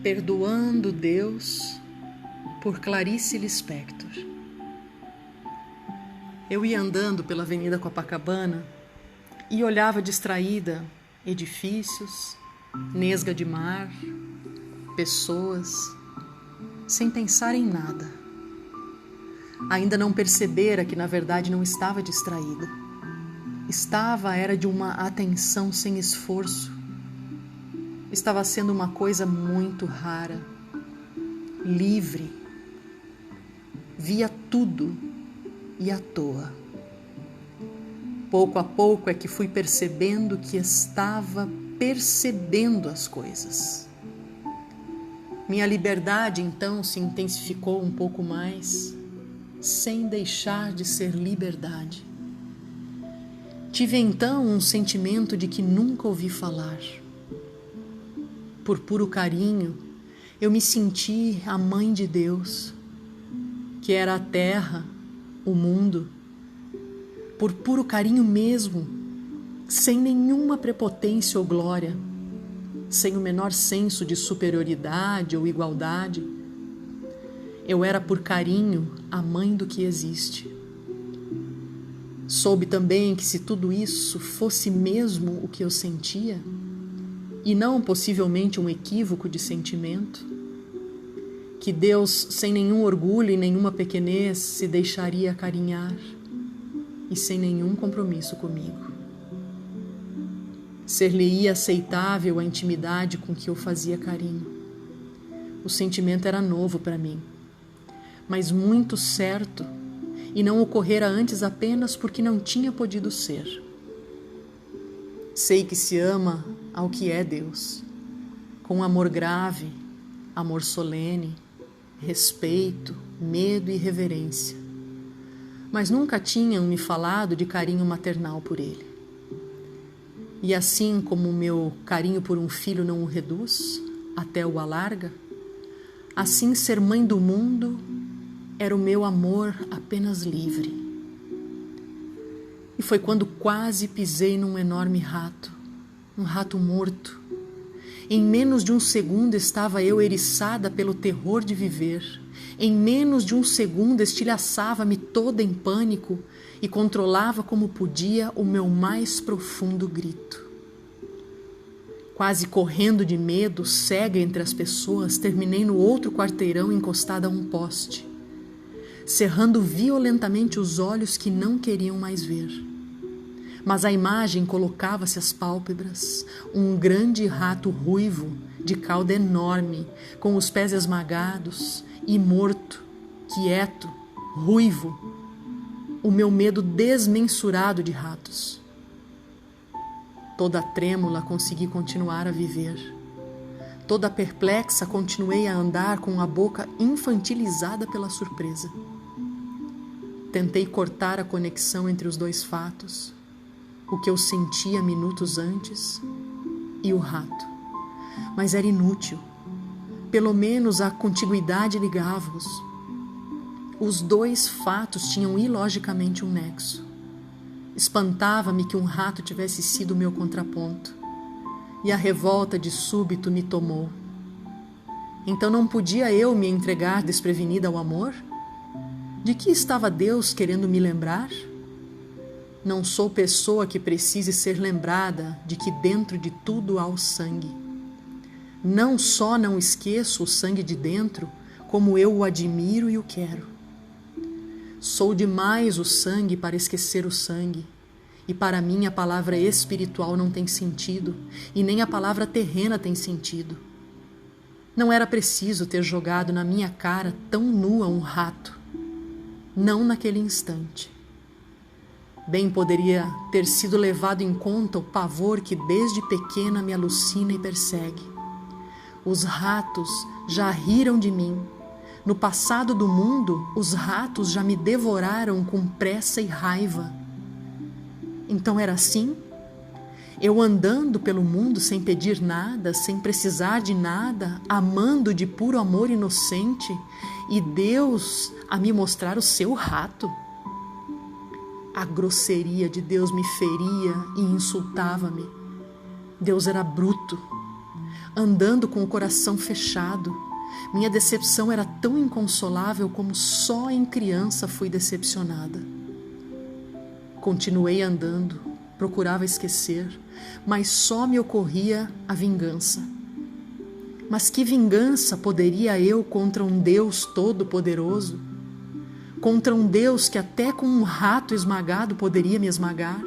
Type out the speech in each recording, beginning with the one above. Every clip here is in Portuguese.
Perdoando Deus, por Clarice Lispector. Eu ia andando pela Avenida Copacabana e olhava distraída edifícios, nesga de mar, pessoas, sem pensar em nada. Ainda não percebera que na verdade não estava distraída. Era de uma atenção sem esforço. Estava sendo uma coisa muito rara, livre. Via tudo e à toa. Pouco a pouco é que fui percebendo que estava percebendo as coisas. Minha liberdade então se intensificou um pouco mais, sem deixar de ser liberdade. Tive então um sentimento de que nunca ouvi falar. Por puro carinho, eu me senti a mãe de Deus, que era a terra, o mundo. Por puro carinho mesmo, sem nenhuma prepotência ou glória, sem o menor senso de superioridade ou igualdade. Eu era por carinho a mãe do que existe. Soube também que se tudo isso fosse mesmo o que eu sentia, e não possivelmente um equívoco de sentimento, que Deus, sem nenhum orgulho e nenhuma pequenez, se deixaria acarinhar e sem nenhum compromisso comigo. Ser-lhe-ia aceitável a intimidade com que eu fazia carinho. O sentimento era novo para mim, mas muito certo, e não ocorrera antes apenas porque não tinha podido ser. Sei que se ama ao que é Deus, com amor grave, amor solene, respeito, medo e reverência. Mas nunca tinham me falado de carinho maternal por ele. E assim como o meu carinho por um filho não o reduz, até o alarga, assim ser mãe do mundo era o meu amor apenas livre. E foi quando quase pisei num enorme rato, um rato morto. Em menos de um segundo estava eu eriçada pelo terror de viver. Em menos de um segundo estilhaçava-me toda em pânico e controlava como podia o meu mais profundo grito. Quase correndo de medo, cega entre as pessoas, terminei no outro quarteirão encostada a um poste, cerrando violentamente os olhos que não queriam mais ver. Mas a imagem colocava-se às pálpebras, um grande rato ruivo, de cauda enorme, com os pés esmagados e morto, quieto, ruivo, o meu medo desmensurado de ratos. Toda trêmula consegui continuar a viver. Toda perplexa continuei a andar com a boca infantilizada pela surpresa. Tentei cortar a conexão entre os dois fatos, o que eu sentia minutos antes e o rato. Mas era inútil. Pelo menos a contiguidade ligava-os. Os dois fatos tinham ilogicamente um nexo. Espantava-me que um rato tivesse sido o meu contraponto, e a revolta de súbito me tomou. Então não podia eu me entregar desprevenida ao amor? De que estava Deus querendo me lembrar? Não sou pessoa que precise ser lembrada de que dentro de tudo há o sangue. Não só não esqueço o sangue de dentro, como eu o admiro e o quero. Sou demais o sangue para esquecer o sangue, e para mim a palavra espiritual não tem sentido, e nem a palavra terrena tem sentido. Não era preciso ter jogado na minha cara tão nua um rato, não naquele instante. Bem poderia ter sido levado em conta o pavor que desde pequena me alucina e persegue. Os ratos já riram de mim. No passado do mundo, os ratos já me devoraram com pressa e raiva. Então era assim? Eu andando pelo mundo sem pedir nada, sem precisar de nada, amando de puro amor inocente, e Deus a me mostrar o seu rato? A grosseria de Deus me feria e insultava-me. Deus era bruto. andando com o coração fechado. Minha decepção era tão inconsolável como só em criança fui decepcionada. Continuei andando, procurava esquecer, mas só me ocorria a vingança. Mas que vingança poderia eu contra um Deus todo-poderoso? Contra um Deus que até com um rato esmagado poderia me esmagar?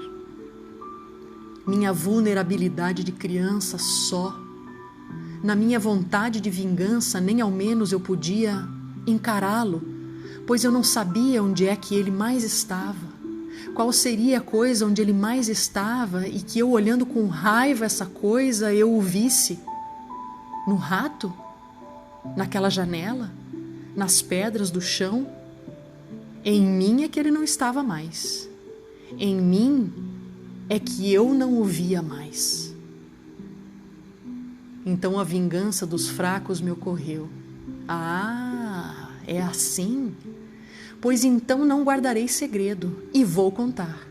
Minha vulnerabilidade de criança só. Na minha vontade de vingança, nem ao menos eu podia encará-lo, pois eu não sabia onde é que ele mais estava. Qual seria a coisa onde ele mais estava e que eu, olhando com raiva essa coisa, eu o visse? No rato? Naquela janela? Nas pedras do chão? Em mim é que ele não estava mais. Em mim é que eu não o via mais. Então a vingança dos fracos me ocorreu. Ah, é assim? Pois então não guardarei segredo e vou contar.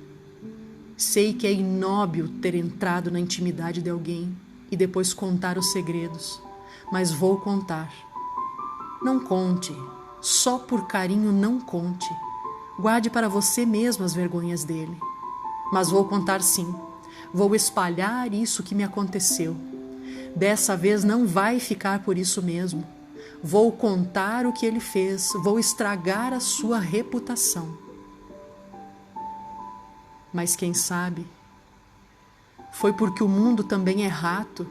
Sei que é ignóbil ter entrado na intimidade de alguém e depois contar os segredos, mas vou contar. Não conte, só por carinho não conte. Guarde para você mesmo as vergonhas dele. Mas vou contar sim, vou espalhar isso que me aconteceu. Dessa vez não vai ficar por isso mesmo. Vou contar o que ele fez, vou estragar a sua reputação. Mas quem sabe, foi porque o mundo também é rato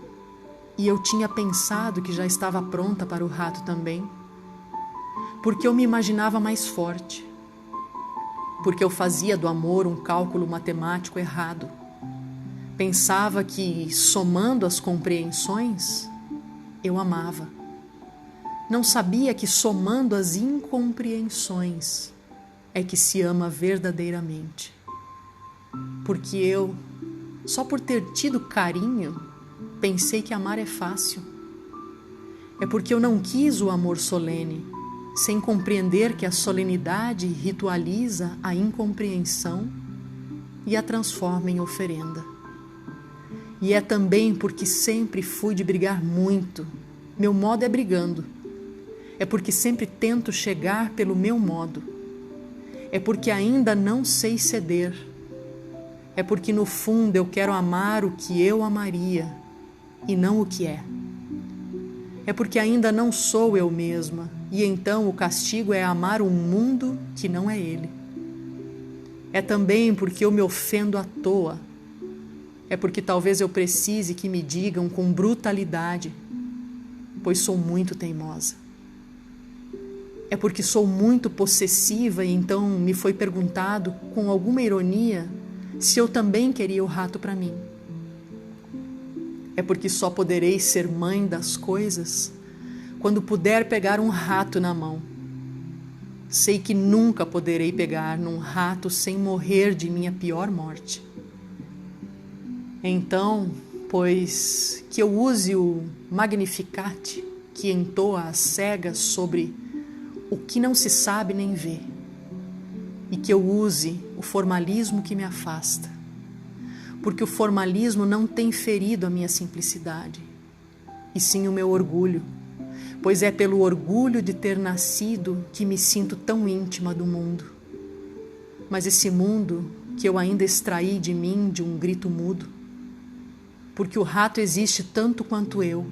e eu tinha pensado que já estava pronta para o rato também. Porque eu me imaginava mais forte. Porque eu fazia do amor um cálculo matemático errado. Pensava que, somando as compreensões, eu amava. Não sabia que, somando as incompreensões, é que se ama verdadeiramente. Porque eu, só por ter tido carinho, pensei que amar é fácil. É porque eu não quis o amor solene, sem compreender que a solenidade ritualiza a incompreensão e a transforma em oferenda. E é também porque sempre fui de brigar muito. Meu modo é brigando. É porque sempre tento chegar pelo meu modo. É porque ainda não sei ceder. É porque no fundo eu quero amar o que eu amaria e não o que é. É porque ainda não sou eu mesma e então o castigo é amar um mundo que não é ele. É também porque eu me ofendo à toa. É porque talvez eu precise que me digam com brutalidade, pois sou muito teimosa. É porque sou muito possessiva e então me foi perguntado, com alguma ironia, se eu também queria o rato para mim. É porque só poderei ser mãe das coisas quando puder pegar um rato na mão. Sei que nunca poderei pegar num rato sem morrer de minha pior morte. Então, pois que eu use o Magnificat que entoa às cegas sobre o que não se sabe nem vê, e que eu use o formalismo que me afasta, porque o formalismo não tem ferido a minha simplicidade, e sim o meu orgulho, pois é pelo orgulho de ter nascido que me sinto tão íntima do mundo. Mas esse mundo que eu ainda extraí de mim de um grito mudo, porque o rato existe tanto quanto eu,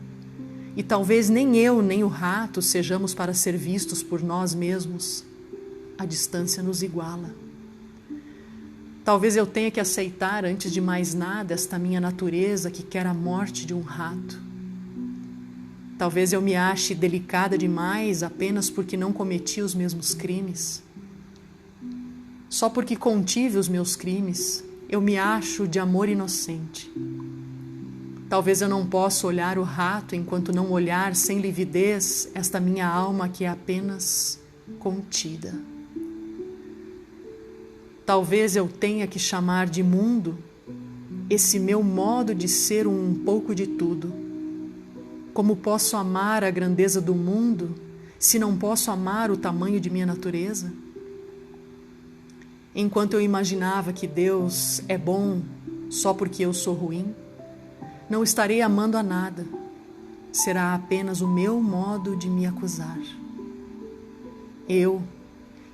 e talvez nem eu nem o rato sejamos para ser vistos por nós mesmos. A distância nos iguala. Talvez eu tenha que aceitar, antes de mais nada, esta minha natureza que quer a morte de um rato. Talvez eu me ache delicada demais apenas porque não cometi os mesmos crimes. Só porque contive os meus crimes, eu me acho de amor inocente. Talvez eu não possa olhar o rato enquanto não olhar sem lividez esta minha alma que é apenas contida. Talvez eu tenha que chamar de mundo esse meu modo de ser um pouco de tudo. Como posso amar a grandeza do mundo se não posso amar o tamanho de minha natureza? Enquanto eu imaginava que Deus é bom só porque eu sou ruim, não estarei amando a nada, será apenas o meu modo de me acusar. Eu,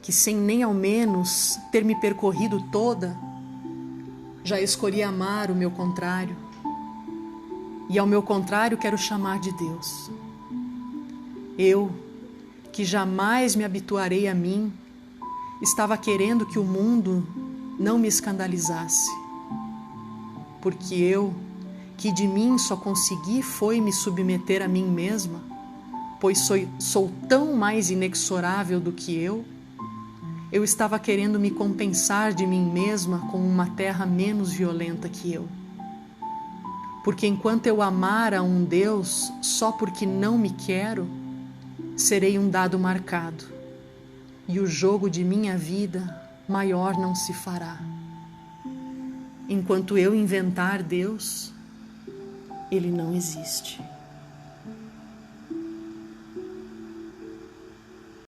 que sem nem ao menos ter me percorrido toda, já escolhi amar o meu contrário, e ao meu contrário quero chamar de Deus. Eu, que jamais me habituarei a mim, estava querendo que o mundo não me escandalizasse, porque eu, que de mim só consegui foi me submeter a mim mesma, pois sou tão mais inexorável do que eu estava querendo me compensar de mim mesma com uma terra menos violenta que eu. Porque enquanto eu amar a um Deus só porque não me quero, serei um dado marcado, e o jogo de minha vida maior não se fará. Enquanto eu inventar Deus, Ele não existe.